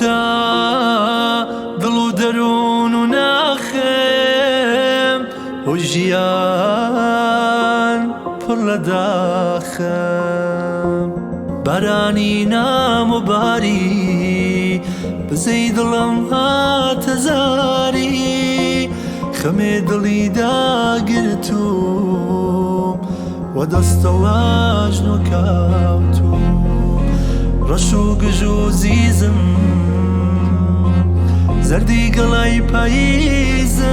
سوتا دڵ و دەروون و ناخێم و ژیان پڕ لە داخەم بارانی نام و باری بزەی دڵم هاتە زاری خەمێ دڵی داگرتوم و دەستە لاژن و کاوتوم ڕەش و گژ و زیزم زەردی گەڵای پاییزم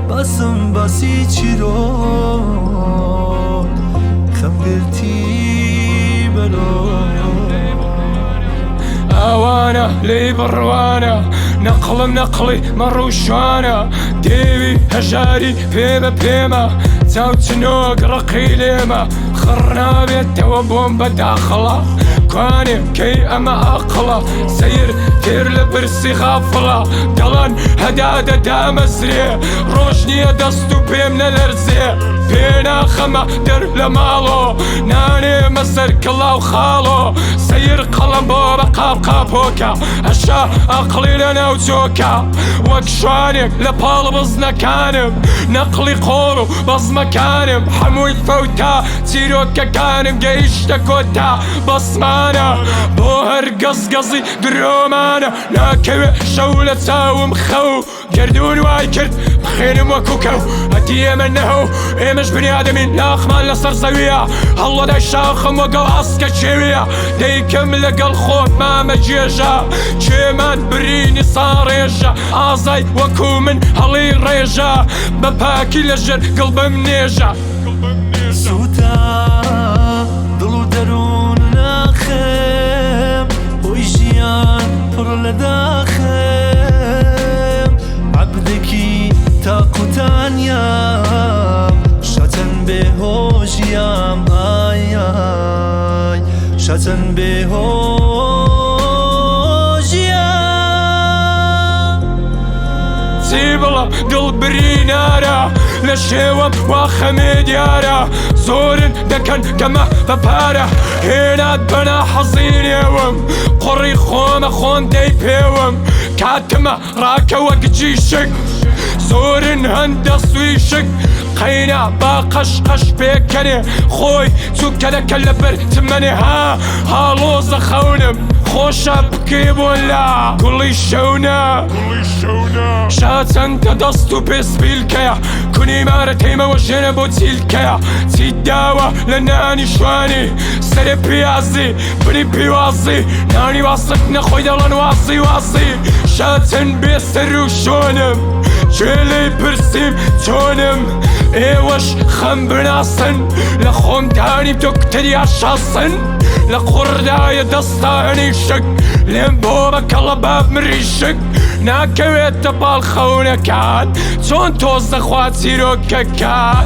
باسم باسی چیرۆ خەمگرتی بەرۆ ئاوانە لێی بڕوانە نەقڵم نەقڵی مەڕووشانە دێوی هەژاری پێ بە پێمە چاوچنۆک ڕقی لێمە خڕنابێتەوە بۆم بەداخڵە کوانێ کەی ئەمە ئاقڵە سەیر تێر لە برسی غافڵە دەڵێن هەدا دەدامەزرێ ڕۆژ نییە دەست و پێم نەلەرزێ پێناخەمە دەر لە ماڵۆ نانێمە سەر کڵاو خاڵۆ سەیر قەڵم بۆ بە قاپۆکە هەشا ئەقڵی لە ناو جۆکە وەک شوانێک لە پاڵ بزنەکانم نەقڵی قۆڵ و بەزمەکانم هەمووی فەوتا چیرۆکەکانم گەیشتە کۆتا بەسمانە بۆ هەر گەزگەزی درۆمانە ناکەوێ شەو لە چاوم خەو گردون وای کرد بخێنم وەکو کەو هەتی ئێمە نەهەو ئێمەش بنیادەمین لاخمان لەسەر زەویە هەڵوەدای شاخم وەگەڵ ئەسکە چێویە دەیکەم لەگەڵ خۆم مامە جێژە چێمان برینی ساڕێژە ئازای وەکو من هەڵی ڕێژە بە پاکی لەژێر گڵبم نێژە سوتا دڵ و دەروون ناخێم بۆی ژیان پڕ لە داخێم عەبدێکی تاقوتانیام شەچەن بێهۆژیام ئای شەچەن بێهۆژیام چی بڵم دڵ برینارە لە شێوەم وا خەمێ دیارە زۆرن دەکەن کەمە بەپارە هێنات بەنا حەزینێوم قوڕی خۆمە خۆم دەی پێوم کاتمە ڕاکەوە گجی شک زۆرن هەندە سویشک قەینا با قەشقەش پێکەنێ خۆی چووکە دەکە لە بەر تمەنێ هاڵۆزە خەونم خۆشە بکەی بۆ لا گوڵی شەونە شاچەندە دەست و پێسپیلکەیە کونی مارە تەیمەوە ژێنە بۆ چیلکەیە چی داوە لە نانی شوانی سەرێ پیازی بنی پیوازی نانی واسک نەخۆی دەڵەن واسی واسی شاچەند بێسەر و شۆنم گوێ لێی پرسیم چۆنم ئێوەش خەم بناسن لە خۆمدانیم دۆکتەریا شاسن لە قوڕدایە دەستانی شک لێم بۆ بەکەڵە باب مریشک ناکەوێتە پاڵ خەونەکان چۆن تۆز دەخوا چیرۆکەکان